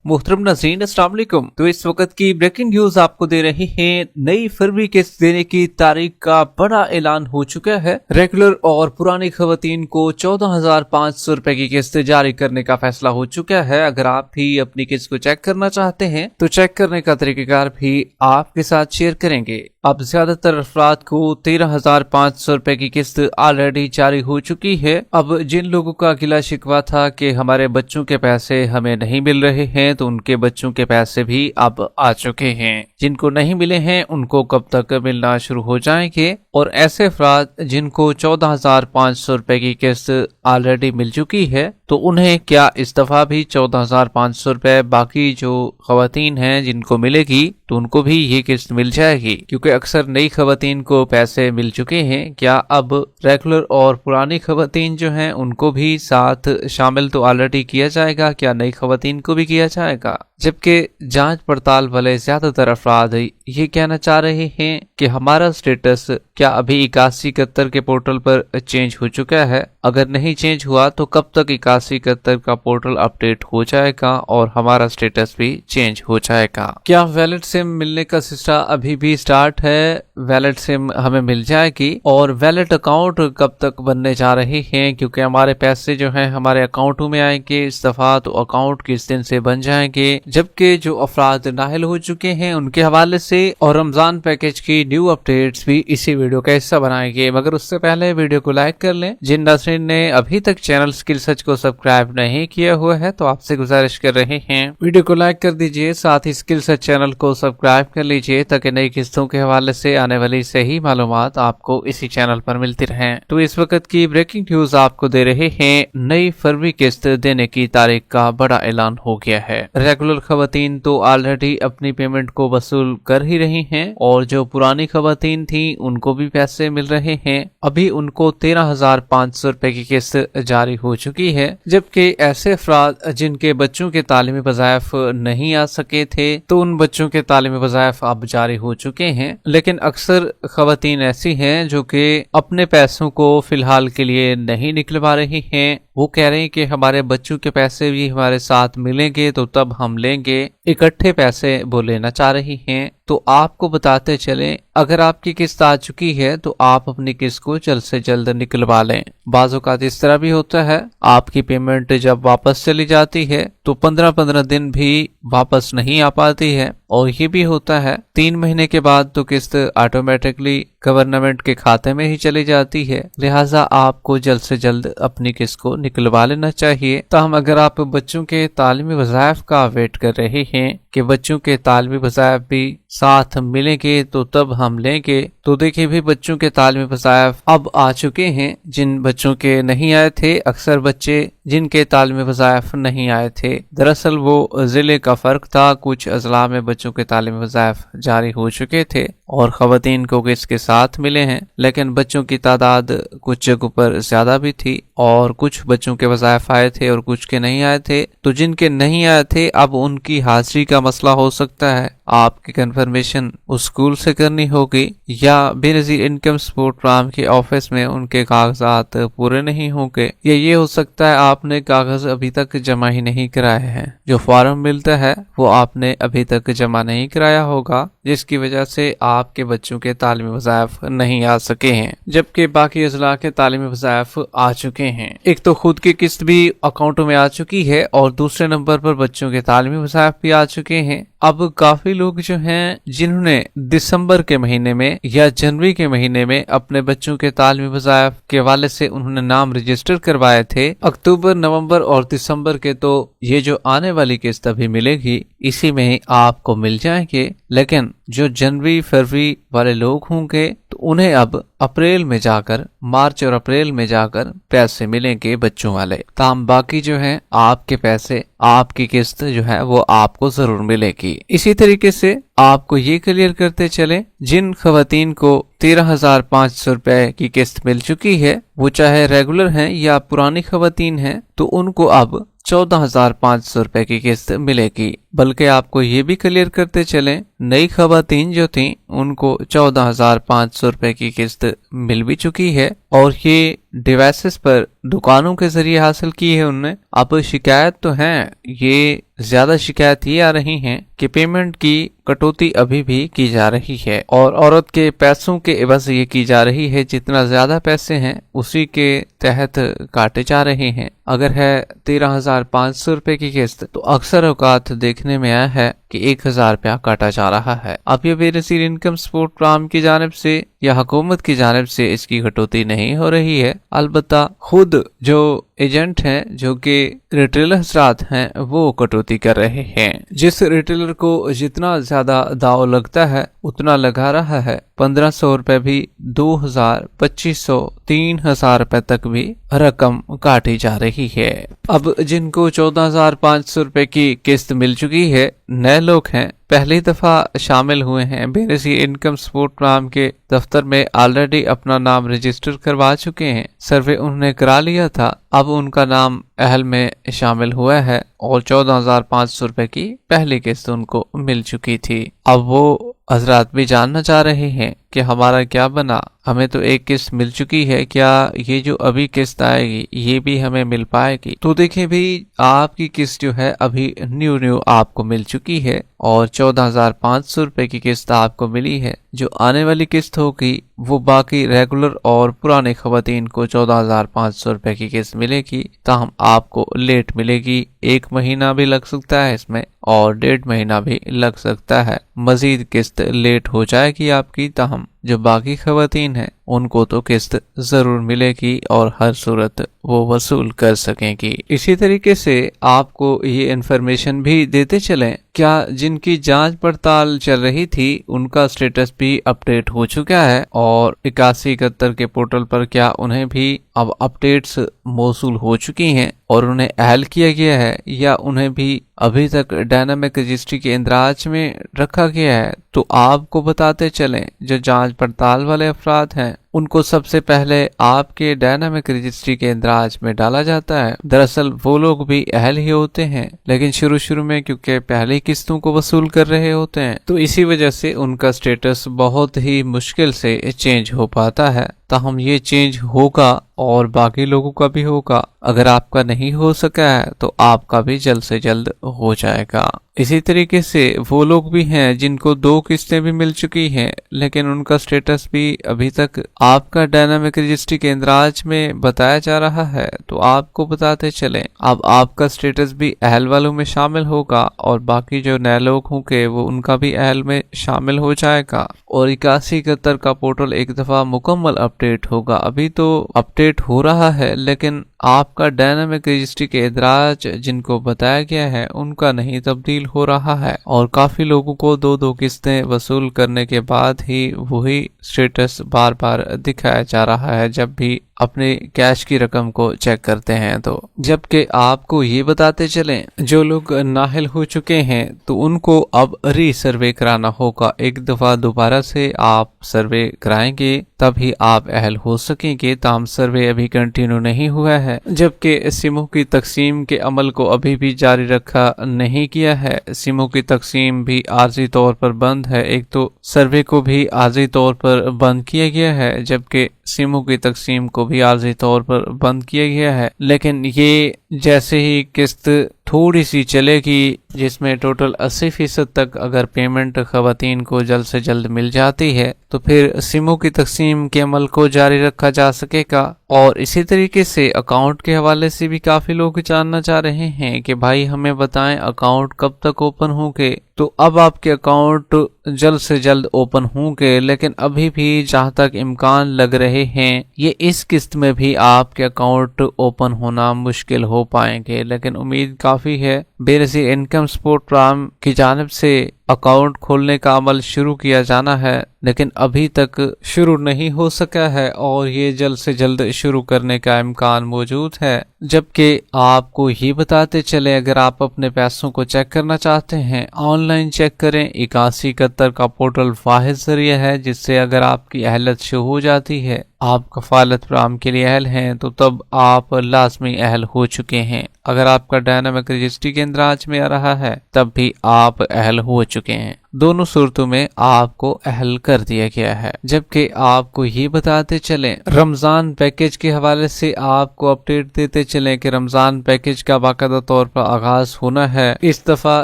मोहतरम नाज़रीन, अस्सलाम वालेकुम। तो इस वक्त की ब्रेकिंग न्यूज आपको दे रहे हैं। नई फरवरी किस्त देने की तारीख का बड़ा ऐलान हो चुका है। रेगुलर और पुरानी खवातीन को 14,500 रुपए की किस्त जारी करने का फैसला हो चुका है। अगर आप भी अपनी किस्त को चेक करना चाहते हैं तो चेक करने का तरीकेकार भी आपके साथ शेयर करेंगे। अब ज्यादातर अफराद को 13,500 रुपए की किस्त ऑलरेडी जारी हो चुकी है। अब जिन लोगों का गिला शिकवा था कि हमारे बच्चों के पैसे हमें नहीं मिल रहे हैं, तो उनके बच्चों के पैसे भी अब आ चुके हैं। जिनको नहीं मिले हैं उनको कब तक मिलना शुरू हो जाएंगे। और ऐसे अफराद जिनको 14,500 रुपए की किस्त ऑलरेडी मिल चुकी है, तो उन्हें क्या इस दफा भी 14,500 रुपए बाकी जो खवातीन हैं जिनको मिलेगी, तो उनको भी ये किस्त मिल जाएगी? क्योंकि अक्सर नई खवातीन को पैसे मिल चुके हैं। क्या अब रेगुलर और पुरानी खवातीन जो हैं उनको भी साथ शामिल तो ऑलरेडी किया जाएगा? क्या नई खवातीन को भी किया जाएगा? जबकि जांच पड़ताल वाले ज्यादातर अफराद ये कहना चाह रहे हैं कि हमारा स्टेटस क्या अभी 8171 के पोर्टल पर चेंज हो चुका है? अगर नहीं चेंज हुआ तो कब तक 8171 का पोर्टल अपडेट हो जाएगा और हमारा स्टेटस भी चेंज हो जाएगा? क्या वैलिड सिम मिलने का सिलसिला अभी भी स्टार्ट है? वैलिड सिम हमें मिल जाएगी? और वैलिड अकाउंट कब तक बनने जा रहे हैं? क्योंकि हमारे पैसे जो हैं हमारे अकाउंटों में आएंगे इस दफा, तो अकाउंट किस दिन से बन जाएंगे? जबकि जो अफराद नाहिल हो चुके हैं उनके हवाले से और रमजान पैकेज की न्यू अपडेट्स भी इसी वीडियो का हिस्सा बनाएंगे। मगर उससे पहले वीडियो को लाइक कर लें। जिन नाज़रीन ने अभी तक चैनल स्किल सर्च को सब्सक्राइब नहीं किया हुआ है तो आपसे गुजारिश कर रहे हैं वीडियो को लाइक कर दीजिए, साथ ही स्किल सर्च चैनल को सब्सक्राइब कर लीजिए ताकि नई किस्तों के हवाले से आने वाली सही मालूमात आपको इसी चैनल पर मिलती रहें। तो इस वक्त की ब्रेकिंग न्यूज आपको दे रहे हैं। नई फरवरी किस्त देने की तारीख का बड़ा ऐलान हो गया है। रेगुलर खवातीन तो ऑलरेडी अपनी पेमेंट को वसूल कर ही रही हैं और जो पुरानी खवातीन थी उनको भी पैसे मिल रहे हैं। अभी उनको 13,500 रुपए की किस्त जारी हो चुकी है। जबकि ऐसे अफराद जिनके बच्चों के तालीमी वज़ाइफ नहीं आ सके थे, तो उन बच्चों के तालीमी वज़ाइफ अब जारी हो चुके हैं। लेकिन अक्सर खवातीन ऐसी हैं जो कि अपने पैसों को फिलहाल के लिए नहीं निकलवा रही हैं। वो कह रहे हैं कि हमारे बच्चों के पैसे भी हमारे साथ मिलेंगे तो तब हम लेंगे। इकट्ठे पैसे वो लेना चाह रही हैं। तो आपको बताते चलें, अगर आपकी किस्त आ चुकी है तो आप अपनी किस्त को जल्द से जल्द निकलवा लें। बाज़ औक़ात इस तरह भी होता है, आपकी पेमेंट जब वापस चली जाती है तो 15-15 दिन भी वापस नहीं आ पाती है। और ये भी होता है 3 महीने के बाद तो किस्त ऑटोमेटिकली गवर्नमेंट के खाते में ही चली जाती है। लिहाजा आपको जल्द से जल्द अपनी किस्त को निकलवा लेना चाहिए। ताहम अगर आप बच्चों के तालीमी वज़ाइफ का वेट कर रहे हैं कि बच्चों के तालीमी वज़ाइफ भी साथ मिलेंगे तो तब हम लेंगे, तो देखिए भी बच्चों के तालीमी वज़ाइफ अब आ चुके हैं। जिन बच्चों के नहीं आए थे, अक्सर बच्चे जिनके तालीमी वज़ाइफ नहीं आए थे, दरअसल वो जिले का फर्क था। कुछ अजला में बच्चों के तालीमी वज़ाइफ जारी हो चुके थे और खवातीन को किसके साथ मिले हैं, लेकिन बच्चों की तादाद कुछ जगहों पर ज्यादा भी थी और कुछ बच्चों के वज़ाइफ आए थे और कुछ के नहीं आए थे। तो जिनके नहीं आए थे अब उनकी हाजिरी का मसला हो सकता है। आपकी कंफर्मेशन उस स्कूल से करनी होगी या बेनज़ीर इनकम सपोर्ट प्रोग्राम के ऑफिस में उनके कागजात पूरे नहीं होंगे, या ये हो सकता है आपने कागज अभी तक जमा ही नहीं कराए हैं। जो फॉर्म मिलता है वो आपने अभी तक जमा नहीं कराया होगा, जिसकी वजह से आपके बच्चों के तालीमी वज़ाइफ नहीं आ सके हैं, जबकि बाकी अजला के तालीमी वज़ाइफ आ चुके हैं। एक तो खुद की किस्त भी अकाउंटों में आ चुकी है और दूसरे नंबर पर बच्चों के तालीमी वज़ाइफ भी आ चुके हैं। अब काफी लोग जो हैं जिन्होंने दिसंबर के महीने में या जनवरी के महीने में अपने बच्चों के तालीमी वज़ाइफ के हवाले से उन्होंने नाम रजिस्टर करवाए थे, अक्टूबर, नवंबर और दिसंबर के, तो ये जो आने वाली किस्त अभी मिलेगी इसी में आपको मिल जाएंगे। लेकिन जो जनवरी फरवरी वाले लोग होंगे तो उन्हें अब अप्रैल में जाकर, मार्च और अप्रैल में जाकर पैसे मिलेंगे बच्चों वाले। ताम बाकी जो है आपके पैसे, आपकी किस्त जो है वो आपको जरूर मिलेगी। इसी तरीके से आपको ये क्लियर करते चले, जिन खवातीन को 13,500 रुपए की किस्त मिल चुकी है, वो चाहे रेगुलर हैं या पुरानी खवातीन हैं, तो उनको अब 14,500 रुपए की किस्त मिलेगी। बल्कि आपको ये भी क्लियर करते चलें, नई खवातीन जो थी उनको 14,500 रुपए की किस्त मिल भी चुकी है और ये डिवाइसेस पर दुकानों के जरिए हासिल की है उनने। अब शिकायत तो है, ये ज्यादा शिकायत ये आ रही हैं कि पेमेंट की कटौती अभी भी की जा रही है और औरत के पैसों के एवज ये की जा रही है, जितना ज्यादा पैसे हैं उसी के तहत काटे जा रहे हैं। अगर है 13,500 रुपए की किस्त तो अक्सर औकात देखने में आया है कि 1,000 रुपया काटा जा रहा है। अब ये बेनजीर इनकम सपोर्ट प्रोग्राम की जानिब से या हुकूमत की जानिब से इसकी कटौती नहीं हो रही है। अलबत्ता खुद जो एजेंट हैं, जो कि रिटेलर हजरात हैं, वो कटौती कर रहे हैं। जिस रिटेलर को जितना ज्यादा दाव लगता है उतना लगा रहा है। 1,500 रुपए भी, 2,000, 2,500, 3,000 रुपए तक भी रकम काटी जा रही है। अब जिनको 14,500 रुपए की किस्त मिल चुकी है, नए लोग हैं, पहली दफा शामिल हुए हैं, बेनजीर इनकम सपोर्ट प्रोग्राम के दफ्तर में ऑलरेडी अपना नाम रजिस्टर करवा चुके हैं, सर्वे उन्होंने करा लिया था, अब उनका नाम अहल में शामिल हुआ है और 14,500 रुपए की पहली किस्त उनको मिल चुकी थी। अब वो हजरात भी जानना चाह रहे हैं कि हमारा क्या बना, हमें तो एक किस्त मिल चुकी है, क्या ये जो अभी किस्त आएगी ये भी हमें मिल पाएगी? तो देखिए भी, आपकी किस्त जो है अभी न्यू आपको मिल चुकी है और 14,500 रुपए की किस्त आपको मिली है। जो आने वाली किस्त होगी वो बाकी रेगुलर और पुराने खवातीन को 14,500 रुपए की किस्त मिलेगी, ताहम आपको लेट मिलेगी। 1 महीना भी लग सकता है इसमें और 1.5 महीना भी लग सकता है, मजीद किस्त लेट हो जाएगी आपकी, ताहम जो बाकी खवातीन हैं उनको तो किस्त जरूर मिलेगी और हर सूरत वो वसूल कर सकेंगी। इसी तरीके से आपको ये इन्फॉर्मेशन भी देते चलें, क्या जिनकी जांच पड़ताल चल रही थी उनका स्टेटस भी अपडेट हो चुका है और 8171 के पोर्टल पर क्या उन्हें भी अब अपडेट्स मौसूल हो चुकी हैं और उन्हें अहल किया गया है, या उन्हें भी अभी तक डायनामिक रजिस्ट्री के इंदराज में रखा गया है? तो आपको बताते चलें, जो जांच पड़ताल वाले अफराद हैं उनको सबसे पहले आपके डायनामिक रजिस्ट्री के इंदराज में डाला जाता है। दरअसल वो लोग भी अहल ही होते हैं, लेकिन शुरू में क्योंकि पहली किस्तों को वसूल कर रहे होते हैं तो इसी वजह से उनका स्टेटस बहुत ही मुश्किल से चेंज हो पाता है। ताहम ये चेंज होगा और बाकी लोगों का भी होगा। अगर आपका नहीं हो सका है तो आपका भी जल्द से जल्द हो जाएगा। इसी तरीके से वो लोग भी हैं जिनको 2 किस्तें भी मिल चुकी हैं, लेकिन उनका स्टेटस भी अभी तक आपका डायनामिक रजिस्ट्री के इंदराज में बताया जा रहा है। तो आपको बताते चलें, अब आपका स्टेटस भी अहल वालों में शामिल होगा और बाकी जो नए लोग होंगे वो उनका भी अहल में शामिल हो जाएगा। और 8171 का पोर्टल एक दफा मुकम्मल अपडेट होगा। अभी तो अपडेट हो रहा है, लेकिन आपका डायनामिक रजिस्ट्री के इंदराज जिनको बताया गया है उनका नहीं तब्दील हो रहा है और काफी लोगों को 2 किस्तें वसूल करने के बाद ही वही स्टेटस बार बार दिखाया जा रहा है जब भी अपने कैश की रकम को चेक करते हैं। तो जबकि आपको ये बताते चलें, जो लोग नाहिल हो चुके हैं तो उनको अब री सर्वे कराना होगा। एक दफा दोबारा से आप सर्वे कराएंगे तभी आप अहल हो सकेंगे। ताम सर्वे अभी कंटिन्यू नहीं हुआ है, जबकि सिमों की तकसीम के अमल को अभी भी जारी रखा नहीं किया है। सिमों की तकसीम भी आर्जी तौर पर बंद है। एक तो सर्वे को भी आर्जी तौर पर बंद किया गया है, जबकि सिमों की तकसीम को भी आर्जी तौर पर बंद किया गया है। लेकिन ये जैसे ही किस्त थोड़ी सी चलेगी, जिसमें टोटल 80% तक अगर पेमेंट खवातीन को जल्द से जल्द मिल जाती है तो फिर सिमों की तकसीम के अमल को जारी रखा जा सकेगा। और इसी तरीके से अकाउंट के हवाले से भी काफी लोग जानना चाह रहे हैं कि भाई हमें बताएं अकाउंट कब तक ओपन होंगे। तो अब आपके अकाउंट जल्द से जल्द ओपन होंगे, लेकिन अभी भी जहां तक इम्कान लग रहे हैं ये इस किस्त में भी आपके अकाउंट ओपन होना मुश्किल हो पाएंगे। लेकिन उम्मीद काफी है, बेनजीर इनकम सपोर्ट प्रोग्राम की जानिब से अकाउंट खोलने का अमल शुरू किया जाना है, लेकिन अभी तक शुरू नहीं हो सका है और ये जल्द से जल्द शुरू करने का इम्कान मौजूद है। जबकि आपको ये बताते चले, अगर आप अपने पैसों को चेक करना चाहते हैं ऑनलाइन चेक करें। 8171 का पोर्टल वाहिद जरिया है जिससे अगर आपकी अहलियत शो हो जाती है, आप कफालत प्रोग्राम के लिए अहल हैं, तो तब आप लाजमी अहल हो चुके हैं। अगर आपका डायनामिक रजिस्ट्री के इंदराज में आ रहा है तब भी आप अहल हो चुके हैं। दोनों सूरतों में आपको अहल कर दिया गया है। जबकि आपको ये बताते चलें रमजान पैकेज के हवाले से आपको अपडेट देते चलें कि रमजान पैकेज का बाकायदा तौर पर आगाज होना है। इस दफा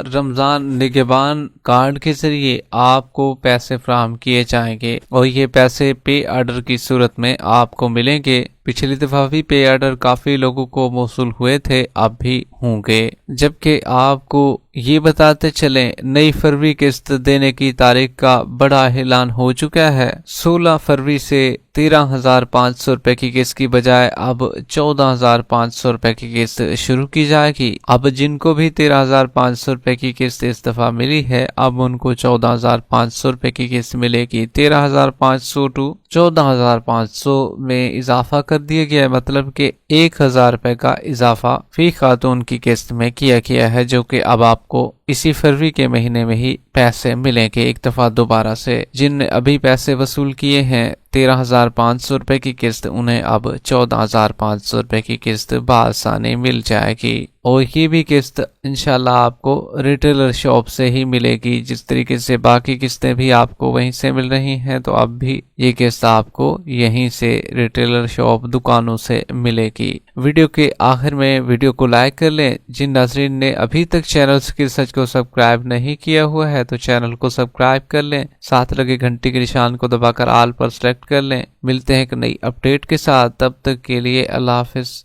रमजान निगहबान कार्ड के जरिए आपको पैसे फराहम किए जाएंगे और ये पैसे पे ऑर्डर की सूरत में आपको मिलेंगे। पिछली दफा भी पे ऑर्डर काफी लोगों को मौसूल हुए थे, अब भी होंगे। जबकि आपको ये बताते चलें नई फरवरी किस्त देने की तारीख का बड़ा ऐलान हो चुका है। 16 फरवरी से 13,500 रुपए की किस्त की बजाय अब 14,500 रुपए की किस्त शुरू की जाएगी। अब जिनको भी 13,500 रुपए की किस्त इस दफा मिली है, अब उनको 14,500 रुपए की किस्त मिलेगी। 13,500 टू 14,500 में इजाफा कर दिया गया है, मतलब कि 1,000 रुपए का इजाफा फी खातून की किस्त में किया गया है, जो कि अब आपको इसी फरवरी के महीने में ही पैसे मिलेंगे एक दफा दोबारा से। जिनने अभी पैसे वसूल किए हैं 13,500 रुपए की किस्त, उन्हें अब 14,500 रुपए की किस्त बआसानी मिल जाएगी। और ये भी किस्त इंशाल्लाह आपको रिटेलर शॉप से ही मिलेगी। जिस तरीके से बाकी किस्तें भी आपको वहीं से मिल रही हैं, तो अब भी ये किस्त आपको यहीं से रिटेलर शॉप दुकानों से मिलेगी। वीडियो के आखिर में वीडियो को लाइक कर लें। जिन नाज़रीन ने अभी तक चैनल स्किल सर्च को सब्सक्राइब नहीं किया हुआ है तो चैनल को सब्सक्राइब कर लें, साथ लगे घंटी के निशान को दबाकर ऑल पर सेलेक्ट कर लें। मिलते हैं एक नई अपडेट के साथ, तब तक के लिए अल्लाह हाफिज।